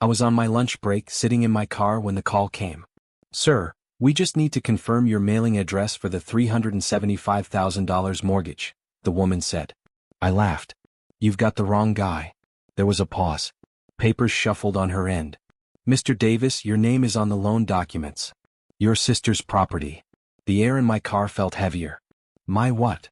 I was on my lunch break sitting in my car when the call came. "Sir, we just need to confirm your mailing address for the $375,000 mortgage," the woman said. I laughed. "You've got the wrong guy." There was a pause. Papers shuffled on her end. "Mr. Davis, your name is on the loan documents. Your sister's property." The air in my car felt heavier. "My what?"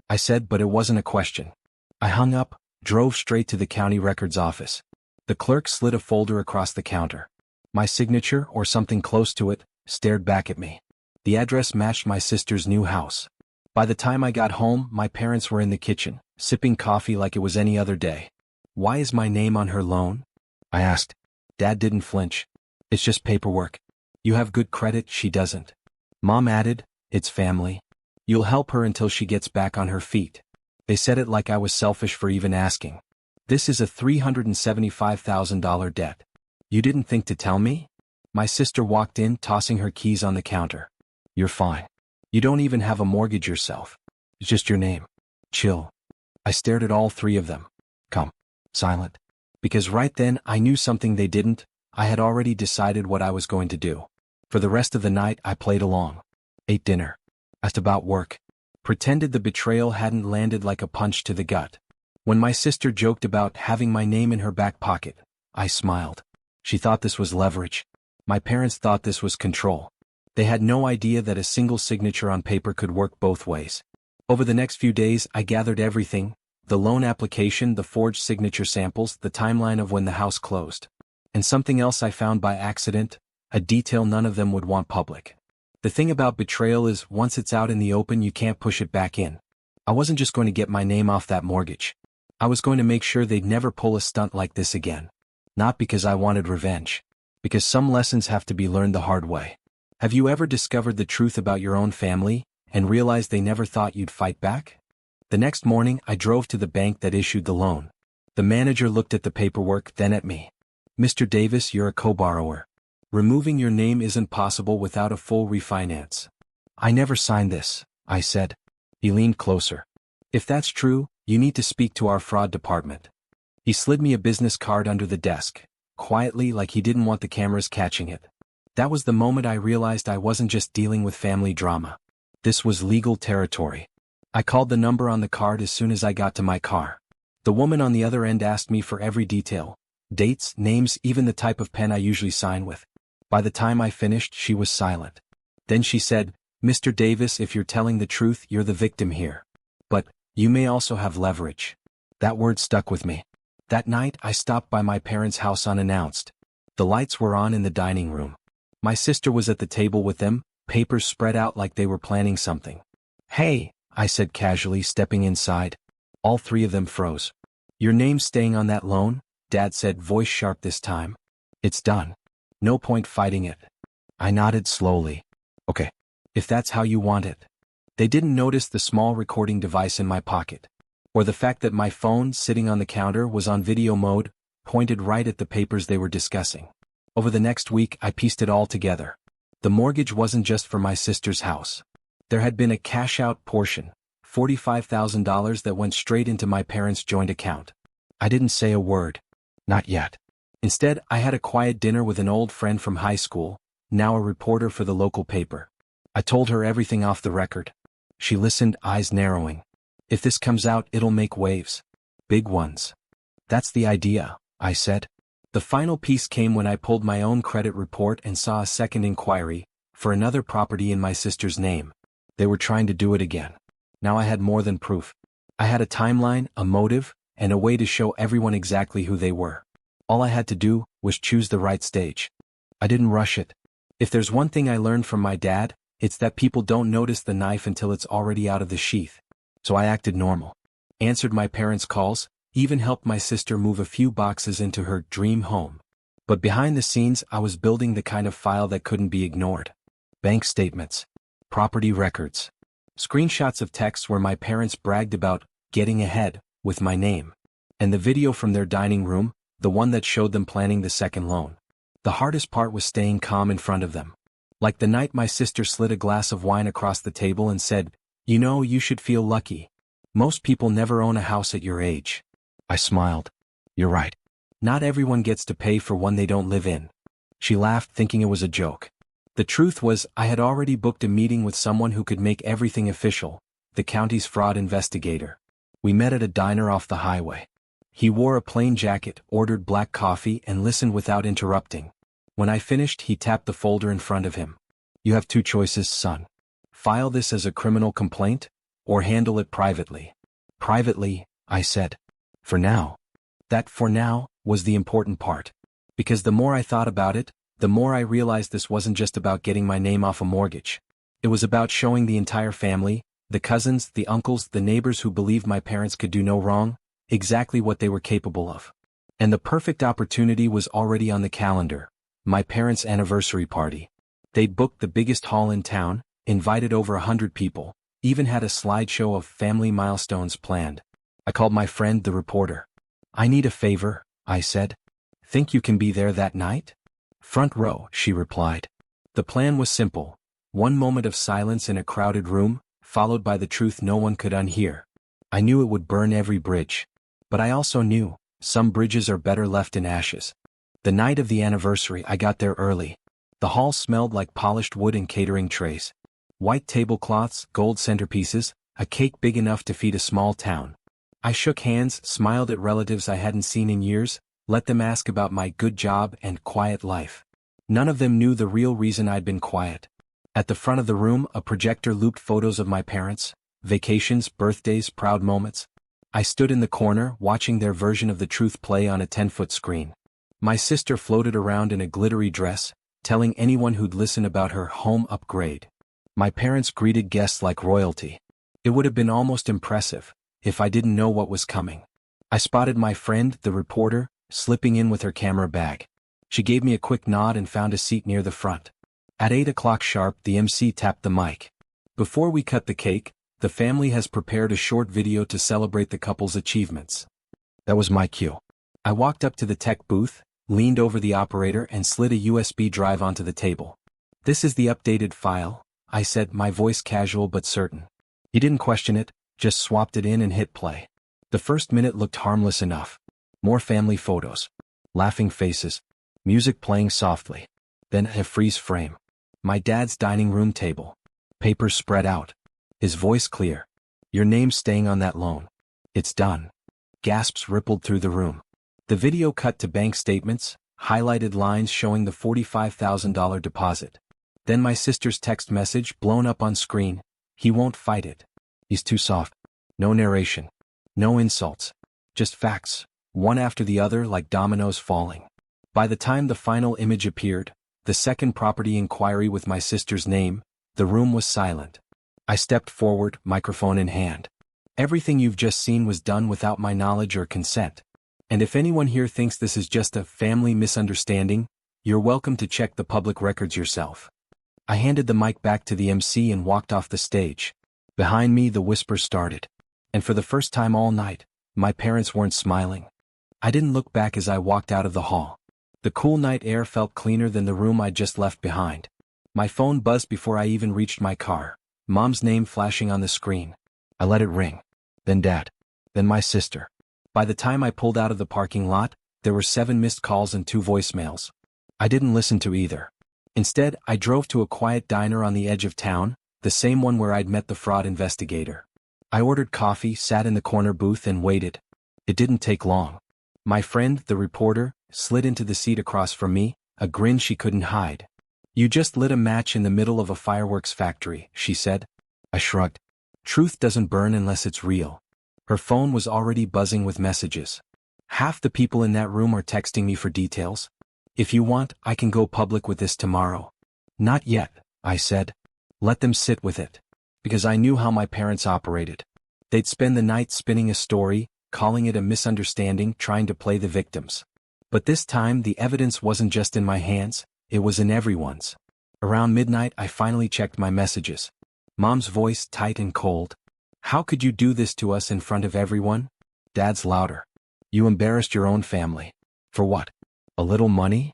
I said, but it wasn't a question. I hung up, drove straight to the county records office. The clerk slid a folder across the counter. My signature, or something close to it, stared back at me. The address matched my sister's new house. By the time I got home, my parents were in the kitchen, sipping coffee like it was any other day. "Why is my name on her loan?" I asked. Dad didn't flinch. "It's just paperwork. You have good credit, she doesn't." Mom added, "It's family. You'll help her until she gets back on her feet." They said it like I was selfish for even asking. "This is a $375,000 debt. You didn't think to tell me?" My sister walked in, tossing her keys on the counter. "You're fine. You don't even have a mortgage yourself. It's just your name. Chill." I stared at all three of them. Calm. Silent. Because right then I knew something they didn't. I had already decided what I was going to do. For the rest of the night I played along. Ate dinner. Asked about work. Pretended the betrayal hadn't landed like a punch to the gut. When my sister joked about having my name in her back pocket, I smiled. She thought this was leverage. My parents thought this was control. They had no idea that a single signature on paper could work both ways. Over the next few days I gathered everything: the loan application, the forged signature samples, the timeline of when the house closed. And something else I found by accident, a detail none of them would want public. The thing about betrayal is, once it's out in the open you can't push it back in. I wasn't just going to get my name off that mortgage. I was going to make sure they'd never pull a stunt like this again. Not because I wanted revenge. Because some lessons have to be learned the hard way. Have you ever discovered the truth about your own family, and realized they never thought you'd fight back? The next morning I drove to the bank that issued the loan. The manager looked at the paperwork, then at me. "Mr. Davis, you're a co-borrower. Removing your name isn't possible without a full refinance." "I never signed this," I said. He leaned closer. "If that's true, you need to speak to our fraud department." He slid me a business card under the desk, quietly, like he didn't want the cameras catching it. That was the moment I realized I wasn't just dealing with family drama. This was legal territory. I called the number on the card as soon as I got to my car. The woman on the other end asked me for every detail. Dates, names, even the type of pen I usually sign with. By the time I finished, she was silent. Then she said, "Mr. Davis, if you're telling the truth, you're the victim here. But you may also have leverage." That word stuck with me. That night, I stopped by my parents' house unannounced. The lights were on in the dining room. My sister was at the table with them, papers spread out like they were planning something. "Hey," I said casually, stepping inside. All three of them froze. "Your name's staying on that loan?" Dad said, voice sharp this time. "It's done. No point fighting it." I nodded slowly. "Okay. If that's how you want it." They didn't notice the small recording device in my pocket. Or the fact that my phone, sitting on the counter, was on video mode, pointed right at the papers they were discussing. Over the next week I pieced it all together. The mortgage wasn't just for my sister's house. There had been a cash-out portion, $45,000, that went straight into my parents' joint account. I didn't say a word. Not yet. Instead, I had a quiet dinner with an old friend from high school, now a reporter for the local paper. I told her everything off the record. She listened, eyes narrowing. "If this comes out, it'll make waves. Big ones." "That's the idea," I said. The final piece came when I pulled my own credit report and saw a second inquiry, for another property in my sister's name. They were trying to do it again. Now I had more than proof. I had a timeline, a motive, and a way to show everyone exactly who they were. All I had to do was choose the right stage. I didn't rush it. If there's one thing I learned from my dad, it's that people don't notice the knife until it's already out of the sheath. So I acted normal. Answered my parents' calls, even helped my sister move a few boxes into her dream home. But behind the scenes I was building the kind of file that couldn't be ignored. Bank statements. Property records. Screenshots of texts where my parents bragged about getting ahead with my name. And the video from their dining room, the one that showed them planning the second loan. The hardest part was staying calm in front of them. Like the night my sister slid a glass of wine across the table and said, "You know, you should feel lucky. Most people never own a house at your age." I smiled. "You're right. Not everyone gets to pay for one they don't live in. She laughed, thinking it was a joke. The truth was, I had already booked a meeting with someone who could make everything official, the county's fraud investigator. We met at a diner off the highway. He wore a plain jacket, ordered black coffee, and listened without interrupting. When I finished, he tapped the folder in front of him. You have two choices, son. File this as a criminal complaint, or handle it privately. Privately, I said. For now. That "for now" was the important part. Because the more I thought about it, the more I realized this wasn't just about getting my name off a mortgage. It was about showing the entire family, the cousins, the uncles, the neighbors who believed my parents could do no wrong, exactly what they were capable of. And the perfect opportunity was already on the calendar. My parents' anniversary party. They'd booked the biggest hall in town, invited over 100 people, even had a slideshow of family milestones planned. I called my friend, the reporter. I need a favor, I said. Think you can be there that night? Front row, she replied. The plan was simple. One moment of silence in a crowded room, followed by the truth no one could unhear. I knew it would burn every bridge. But I also knew, some bridges are better left in ashes. The night of the anniversary, I got there early. The hall smelled like polished wood and catering trays. White tablecloths, gold centerpieces, a cake big enough to feed a small town. I shook hands, smiled at relatives I hadn't seen in years, let them ask about my good job and quiet life. None of them knew the real reason I'd been quiet. At the front of the room, a projector looped photos of my parents, vacations, birthdays, proud moments. I stood in the corner, watching their version of the truth play on a 10-foot screen. My sister floated around in a glittery dress, telling anyone who'd listen about her home upgrade. My parents greeted guests like royalty. It would have been almost impressive, if I didn't know what was coming. I spotted my friend, the reporter, slipping in with her camera bag. She gave me a quick nod and found a seat near the front. At 8 o'clock sharp, the MC tapped the mic. Before we cut the cake, the family has prepared a short video to celebrate the couple's achievements. That was my cue. I walked up to the tech booth, leaned over the operator and slid a USB drive onto the table. This is the updated file, I said, my voice casual but certain. He didn't question it, just swapped it in and hit play. The first minute looked harmless enough. More family photos. Laughing faces. Music playing softly. Then a freeze frame. My dad's dining room table. Papers spread out. His voice clear. Your name's staying on that loan. It's done. Gasps rippled through the room. The video cut to bank statements, highlighted lines showing the $45,000 deposit. Then my sister's text message blown up on screen. He won't fight it. He's too soft. No narration. No insults. Just facts, one after the other like dominoes falling. By the time the final image appeared, the second property inquiry with my sister's name, the room was silent. I stepped forward, microphone in hand. Everything you've just seen was done without my knowledge or consent. And if anyone here thinks this is just a family misunderstanding, you're welcome to check the public records yourself. I handed the mic back to the MC and walked off the stage. Behind me, the whispers started. And for the first time all night, my parents weren't smiling. I didn't look back as I walked out of the hall. The cool night air felt cleaner than the room I'd just left behind. My phone buzzed before I even reached my car. Mom's name flashing on the screen. I let it ring. Then Dad. Then my sister. By the time I pulled out of the parking lot, there were 7 missed calls and 2 voicemails. I didn't listen to either. Instead, I drove to a quiet diner on the edge of town, the same one where I'd met the fraud investigator. I ordered coffee, sat in the corner booth and waited. It didn't take long. My friend, the reporter, slid into the seat across from me, a grin she couldn't hide. You just lit a match in the middle of a fireworks factory, she said. I shrugged. Truth doesn't burn unless it's real. Her phone was already buzzing with messages. Half the people in that room are texting me for details. If you want, I can go public with this tomorrow. Not yet, I said. Let them sit with it. Because I knew how my parents operated. They'd spend the night spinning a story, calling it a misunderstanding, trying to play the victims. But this time the evidence wasn't just in my hands, it was in everyone's. Around midnight I finally checked my messages. Mom's voice tight and cold. How could you do this to us in front of everyone? Dad's louder. You embarrassed your own family. For what? A little money?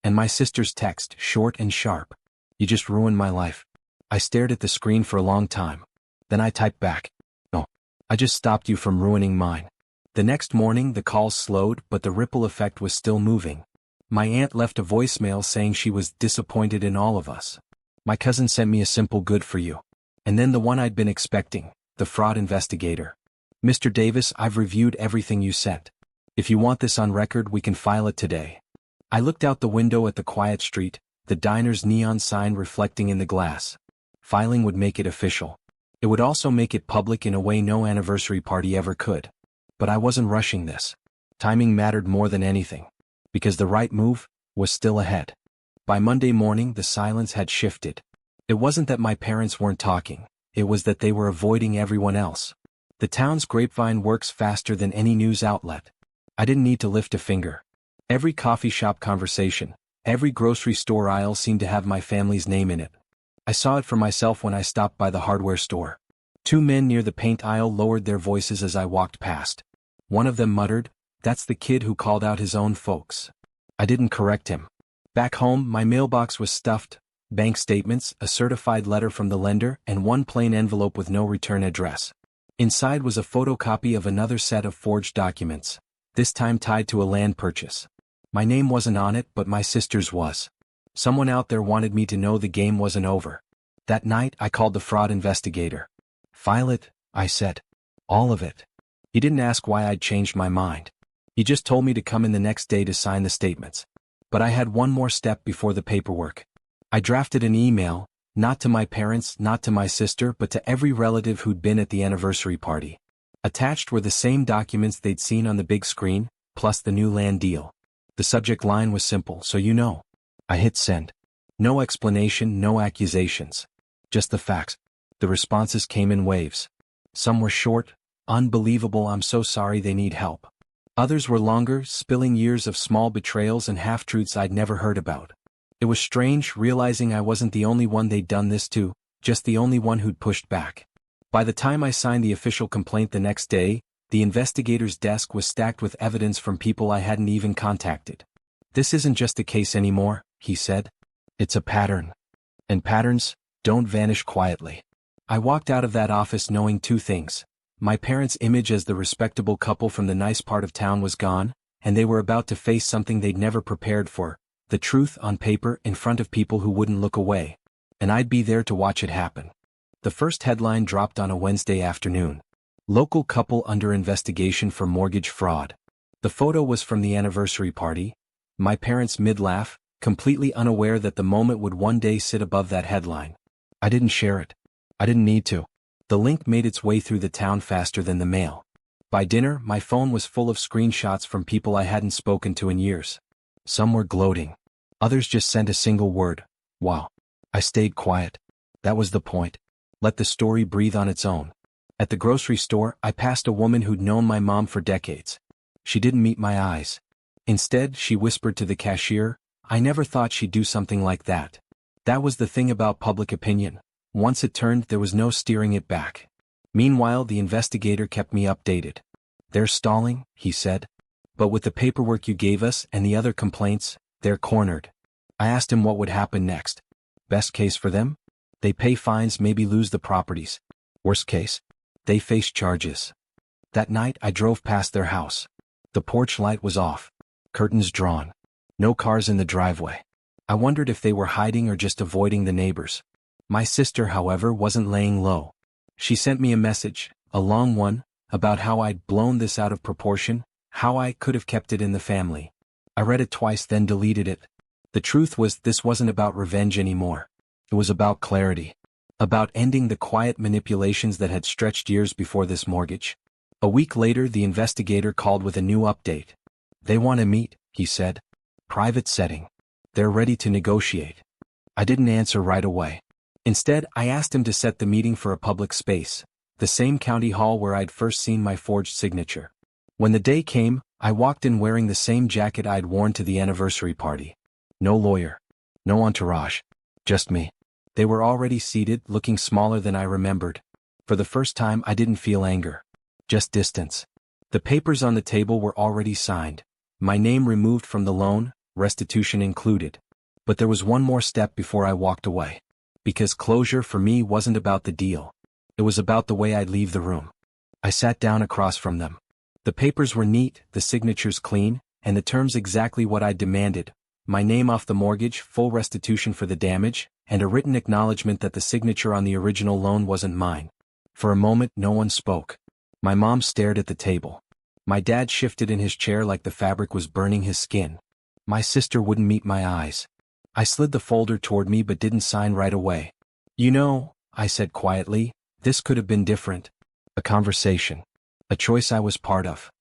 And my sister's text, short and sharp. You just ruined my life. I stared at the screen for a long time. Then I typed back. No. I just stopped you from ruining mine. The next morning the calls slowed, but the ripple effect was still moving. My aunt left a voicemail saying she was disappointed in all of us. My cousin sent me a simple good for you. And then the one I'd been expecting, the fraud investigator. Mr. Davis, I've reviewed everything you sent. If you want this on record, we can file it today. I looked out the window at the quiet street, the diner's neon sign reflecting in the glass. Filing would make it official. It would also make it public in a way no anniversary party ever could. But I wasn't rushing this. Timing mattered more than anything. Because the right move was still ahead. By Monday morning the silence had shifted. It wasn't that my parents weren't talking, it was that they were avoiding everyone else. The town's grapevine works faster than any news outlet. I didn't need to lift a finger. Every coffee shop conversation, every grocery store aisle seemed to have my family's name in it. I saw it for myself when I stopped by the hardware store. Two men near the paint aisle lowered their voices as I walked past. One of them muttered, "That's the kid who called out his own folks." I didn't correct him. Back home, my mailbox was stuffed. Bank statements, a certified letter from the lender, and one plain envelope with no return address. Inside was a photocopy of another set of forged documents, this time tied to a land purchase. My name wasn't on it, but my sister's was. Someone out there wanted me to know the game wasn't over. That night, I called the fraud investigator. "File it," I said. "All of it." He didn't ask why I'd changed my mind. He just told me to come in the next day to sign the statements. But I had one more step before the paperwork. I drafted an email, not to my parents, not to my sister, but to every relative who'd been at the anniversary party. Attached were the same documents they'd seen on the big screen, plus the new land deal. The subject line was simple, "So you know." I hit send. No explanation, no accusations. Just the facts. The responses came in waves. Some were short, "Unbelievable, I'm so sorry, they need help." Others were longer, spilling years of small betrayals and half-truths I'd never heard about. It was strange realizing I wasn't the only one they'd done this to, just the only one who'd pushed back. By the time I signed the official complaint the next day, the investigator's desk was stacked with evidence from people I hadn't even contacted. "This isn't just a case anymore," he said. "It's a pattern. And patterns don't vanish quietly." I walked out of that office knowing two things. My parents' image as the respectable couple from the nice part of town was gone, and they were about to face something they'd never prepared for, the truth on paper in front of people who wouldn't look away. And I'd be there to watch it happen. The first headline dropped on a Wednesday afternoon. "Local couple under investigation for mortgage fraud." The photo was from the anniversary party. My parents mid-laugh, completely unaware that the moment would one day sit above that headline. I didn't share it. I didn't need to. The link made its way through the town faster than the mail. By dinner, my phone was full of screenshots from people I hadn't spoken to in years. Some were gloating. Others just sent a single word, "Wow." I stayed quiet. That was the point. Let the story breathe on its own. At the grocery store, I passed a woman who'd known my mom for decades. She didn't meet my eyes. Instead, she whispered to the cashier, "I never thought she'd do something like that." That was the thing about public opinion. Once it turned, there was no steering it back. Meanwhile, the investigator kept me updated. "They're stalling," he said. "But with the paperwork you gave us and the other complaints, they're cornered." I asked him what would happen next. Best case for them? They pay fines, maybe lose the properties. Worst case? They face charges. That night, I drove past their house. The porch light was off. Curtains drawn. No cars in the driveway. I wondered if they were hiding or just avoiding the neighbors. My sister, however, wasn't laying low. She sent me a message, a long one, about how I'd blown this out of proportion, how I could have kept it in the family. I read it twice, then deleted it. The truth was, this wasn't about revenge anymore. It was about clarity. About ending the quiet manipulations that had stretched years before this mortgage. A week later, the investigator called with a new update. "They want to meet," he said. "Private setting. They're ready to negotiate." I didn't answer right away. Instead, I asked him to set the meeting for a public space, the same county hall where I'd first seen my forged signature. When the day came, I walked in wearing the same jacket I'd worn to the anniversary party. No lawyer. No entourage. Just me. They were already seated, looking smaller than I remembered. For the first time, I didn't feel anger. Just distance. The papers on the table were already signed. My name removed from the loan, restitution included. But there was one more step before I walked away. Because closure for me wasn't about the deal. It was about the way I'd leave the room. I sat down across from them. The papers were neat, the signatures clean, and the terms exactly what I'd demanded: my name off the mortgage, full restitution for the damage, and a written acknowledgement that the signature on the original loan wasn't mine. For a moment no one spoke. My mom stared at the table. My dad shifted in his chair like the fabric was burning his skin. My sister wouldn't meet my eyes. I slid the folder toward me but didn't sign right away. "You know," I said quietly, "this could have been different." A conversation. A choice I was part of.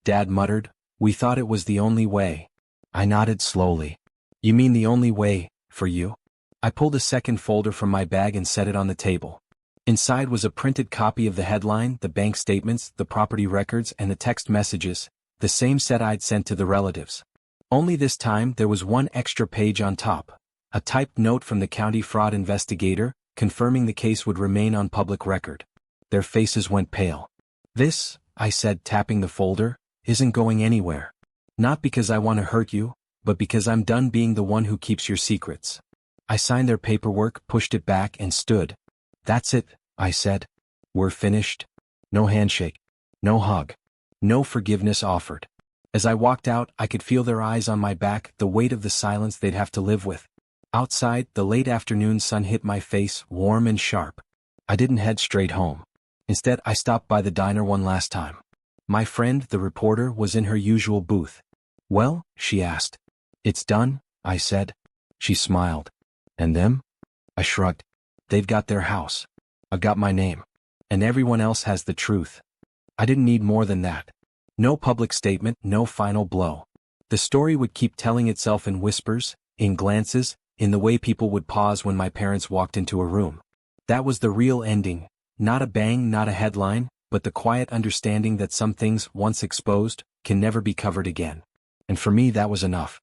Dad muttered, "We thought it was the only way." I nodded slowly. "You mean the only way, for you?" I pulled a second folder from my bag and set it on the table. Inside was a printed copy of the headline, the bank statements, the property records, and the text messages, the same set I'd sent to the relatives. Only this time there was one extra page on top, a typed note from the county fraud investigator, confirming the case would remain on public record. Their faces went pale. "This," I said, tapping the folder, "isn't going anywhere. Not because I want to hurt you, but because I'm done being the one who keeps your secrets." I signed their paperwork, pushed it back, and stood. "That's it," I said. "We're finished." No handshake. No hug. No forgiveness offered. As I walked out, I could feel their eyes on my back, the weight of the silence they'd have to live with. Outside, the late afternoon sun hit my face, warm and sharp. I didn't head straight home. Instead, I stopped by the diner one last time. My friend, the reporter, was in her usual booth. "Well?" she asked. "It's done," I said. She smiled. "And them?" I shrugged. "They've got their house. I got my name. And everyone else has the truth." I didn't need more than that. No public statement, no final blow. The story would keep telling itself in whispers, in glances, in the way people would pause when my parents walked into a room. That was the real ending, not a bang, not a headline, but the quiet understanding that some things, once exposed, can never be covered again. And for me that was enough.